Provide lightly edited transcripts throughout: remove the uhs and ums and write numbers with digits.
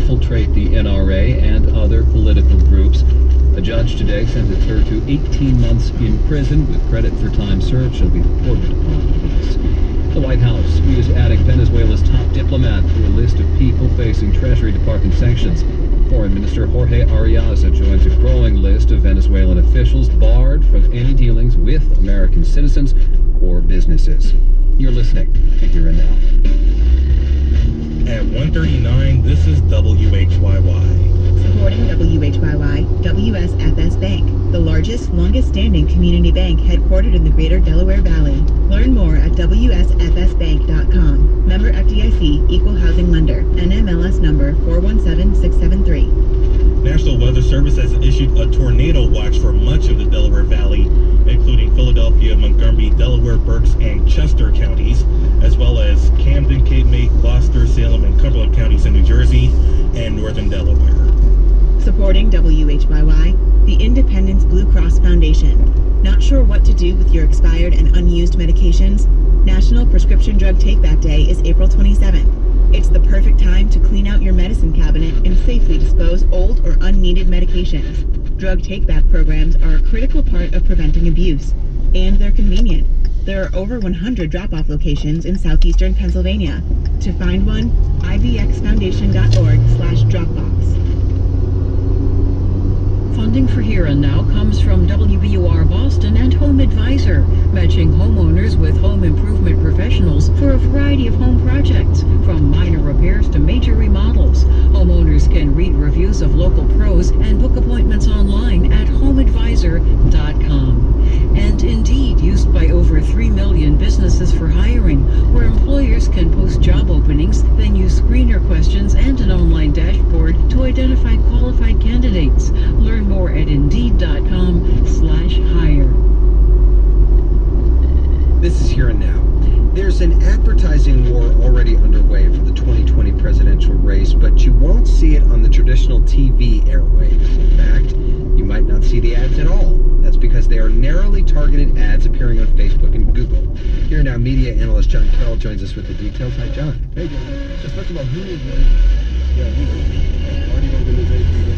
infiltrate the NRA and other political groups. A judge today sentenced her to 18 months in prison with credit for time served. She'll be deported upon release. The White House is adding Venezuela's top diplomat to a list of people facing Treasury Department sanctions. Foreign Minister Jorge Arreaza joins a growing list of Venezuelan officials barred from any dealings with American citizens or businesses. You're listening to Here and Now. At 1:39, this is WHYY. Supporting WHYY, WSFS Bank, the largest, longest-standing community bank headquartered in the greater Delaware Valley. Learn more at WSFSbank.com. Member FDIC, Equal Housing Lender, NMLS number 417673. National Weather Service has issued a tornado watch for much of the Delaware Valley, including Philadelphia, Montgomery, Delaware, Berks, and Chester counties, as well as Camden, Cape May, Gloucester, Salem, and Cumberland counties in New Jersey and northern Delaware. Supporting WHYY, the Independence Blue Cross Foundation. Not sure what to do with your expired and unused medications? National Prescription Drug Take-Back Day is April 27th. It's the perfect time to clean out your medicine cabinet and safely dispose old or unneeded medications. Drug take-back programs are a critical part of preventing abuse, and they're convenient. There are over 100 drop-off locations in southeastern Pennsylvania. To find one, ibxfoundation.org/dropbox. Funding for Here and Now comes from WBUR Boston and Home Advisor, matching homeowners with home improvement professionals for a variety of home projects, from minor repairs to major remodels. Homeowners can read reviews of local pros and book appointments online at homeadvisor.com. And Indeed, used by over 3 million businesses for hiring, where employers can post job openings, then use screener questions and an online dashboard to identify qualified candidates. Learn more at Indeed.com/hire. This is Here and Now. There's an advertising war already underway for the 2020 presidential race, but you won't see it on the traditional TV airwaves. In fact, you might not see the ads at all. That's because they are narrowly targeted ads appearing on Facebook and Google. Here Now media analyst John Carroll joins us with the details. Hi, John. Hey, John. So first of all, who is party organization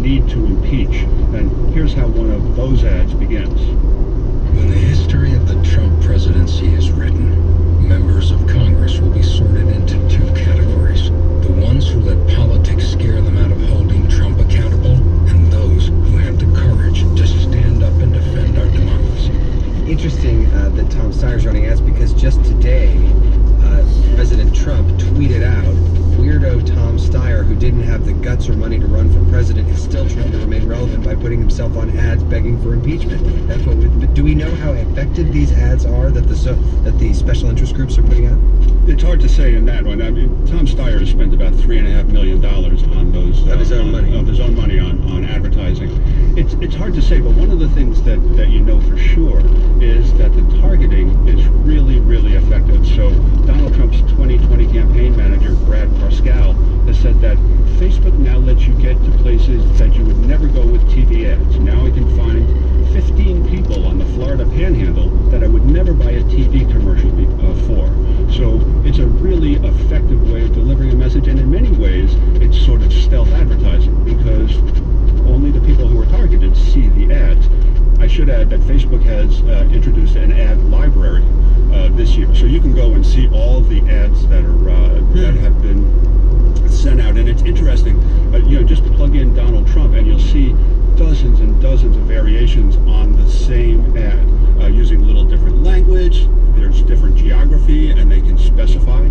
need to impeach. And here's how one of those ads begins. When the history of the Trump presidency is written, members of Congress will be sorted into two categories. The ones who let politics scare them out of holding Trump accountable, and those who have the courage to stand up and defend our democracy. Interesting that Tom Steyer's running ads, because just today, President Trump tweeted out, weirdo Tom Steyer, who didn't have the guts or money to run for president, is still trying to remain relevant by putting himself on ads begging for impeachment. That's what. But do we know how effective these ads are that the special interest groups are putting out? It's hard to say in that one. I mean, Tom Steyer has spent about $3.5 million on those of his own money on advertising. It's hard to say, but one of the things that you know for sure is that the targeting is really, really effective. So Donald Trump's 2020 campaign manager, Brad Parscale, has said that Facebook now lets you get to places that you would never go with TV ads. Now I can find 15 people on the Florida Panhandle that I would never buy a TV commercial for. So it's a really effective way of delivering a message, and in many ways it's sort of stealth advertising, because only the people who are targeted see the ads. I should add that Facebook has introduced an ad library this year, so you can go and see all the ads that are that have been sent out. And it's interesting, just plug in Donald Trump and you'll see dozens and dozens of variations on the same ad, using a little different language. There's different geography, and they can specify,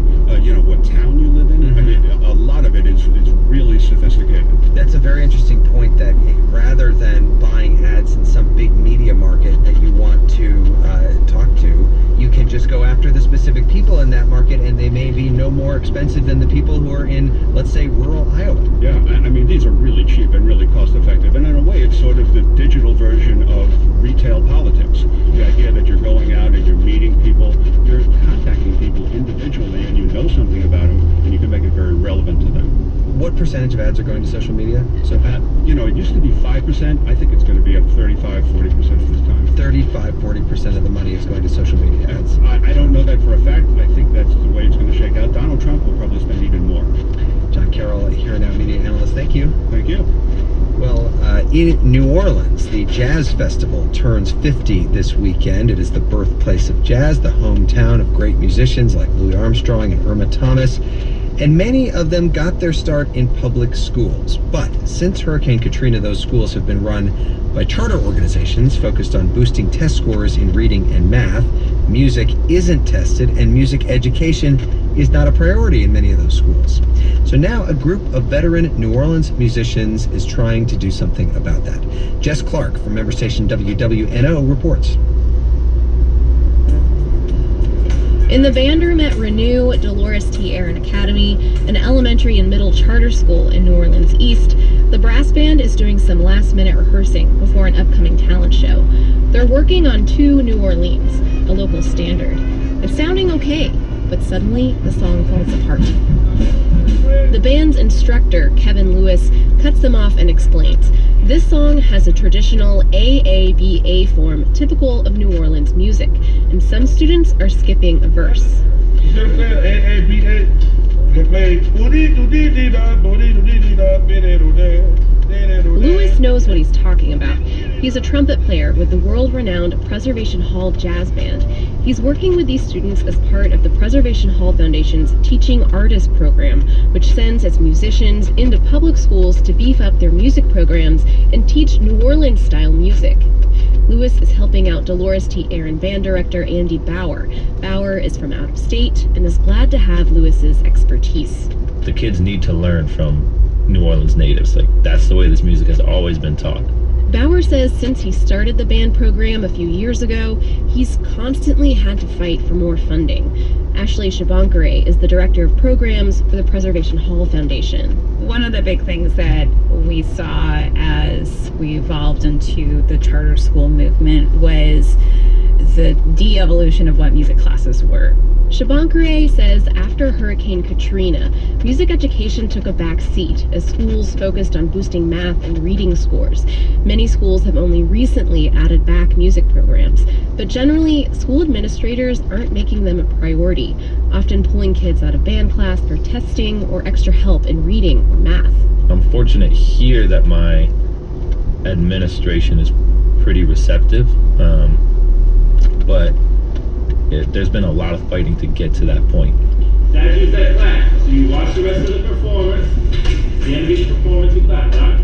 what town you live in. I mean, a lot of it is really sophisticated. That's a very interesting point, that rather than buying ads in some big media market that you want to talk to, you can just go after the specific people in that market, and they may be no more expensive than the people who are in, let's say, rural Iowa. Yeah, I mean, these are really cheap and really cost effective, and in a way it's sort of the digital version of retail politics. The idea that you're going out and you're meeting people, you're contacting people individually, and you know something about them, and you can make it very relevant to them. What percentage of ads are going to social media? So, it used to be 5%. I think it's going to be up 35, 40% this time. 35, 40% of the money is going to social media ads. I don't know that for a fact. I think that's the way it's going to shake out. Donald Trump will probably spend even more. John Carroll, Here Now Media Analyst. Thank you. Thank you. Well, in New Orleans, the Jazz Festival turns 50 this weekend. It is the birthplace of jazz, the hometown of great musicians like Louis Armstrong and Irma Thomas. And many of them got their start in public schools. But since Hurricane Katrina, those schools have been run by charter organizations focused on boosting test scores in reading and math. Music isn't tested, and music education is not a priority in many of those schools. So now a group of veteran New Orleans musicians is trying to do something about that. Jess Clark from member station WWNO reports. In the band room at Renew Dolores T. Aaron Academy, an elementary and middle charter school in New Orleans East, the brass band is doing some last-minute rehearsing before an upcoming talent show. They're working on Two New Orleans, a local standard. It's sounding okay, but suddenly the song falls apart. The band's instructor, Kevin Lewis, cuts them off and explains. This song has a traditional AABA form typical of New Orleans music, and some students are skipping a verse. Lewis knows what he's talking about. He's a trumpet player with the world-renowned Preservation Hall Jazz Band. He's working with these students as part of the Preservation Hall Foundation's Teaching Artist program, which sends its musicians into public schools to beef up their music programs and teach New Orleans-style music. Lewis is helping out Dolores T. Aaron band director Andy Bauer. Bauer is from out of state and is glad to have Lewis's expertise. The kids need to learn from New Orleans natives. That's the way this music has always been taught. Bauer says since he started the band program a few years ago, he's constantly had to fight for more funding. Ashley Shabankare is the director of programs for the Preservation Hall Foundation. One of the big things that we saw as we evolved into the charter school movement was the de-evolution of what music classes were. Shabankare says after Hurricane Katrina, music education took a back seat as schools focused on boosting math and reading scores. Many schools have only recently added back music programs, but generally, school administrators aren't making them a priority, often pulling kids out of band class for testing or extra help in reading or math. I'm fortunate here that my administration is pretty receptive, but there's been a lot of fighting to get to that point. Statues that clap, so you watch the rest of the performance. The end of each performance, you clap, right?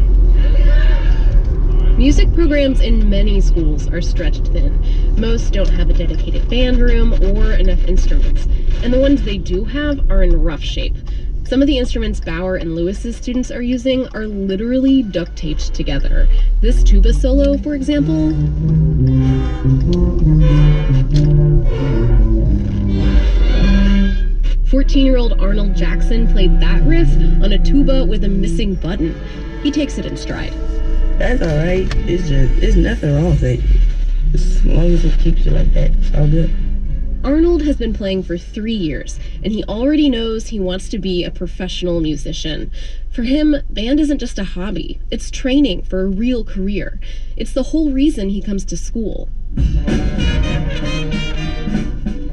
Music programs in many schools are stretched thin. Most don't have a dedicated band room or enough instruments, and the ones they do have are in rough shape. Some of the instruments Bauer and Lewis's students are using are literally duct taped together. This tuba solo, for example, 14-year-old Arnold Jackson played that riff on a tuba with a missing button. He takes it in stride. That's alright. There's nothing wrong with it. As long as it keeps it like that, it's all good. Arnold has been playing for 3 years, and he already knows he wants to be a professional musician. For him, band isn't just a hobby. It's training for a real career. It's the whole reason he comes to school.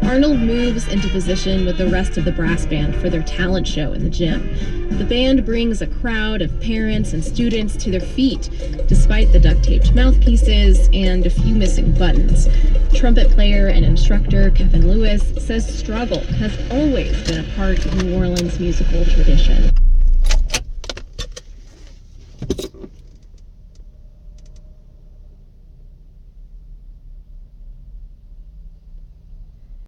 Arnold moves into position with the rest of the brass band for their talent show in the gym. The band brings a crowd of parents and students to their feet, despite the duct-taped mouthpieces and a few missing buttons. Trumpet player and instructor Kevin Lewis says struggle has always been a part of New Orleans musical tradition.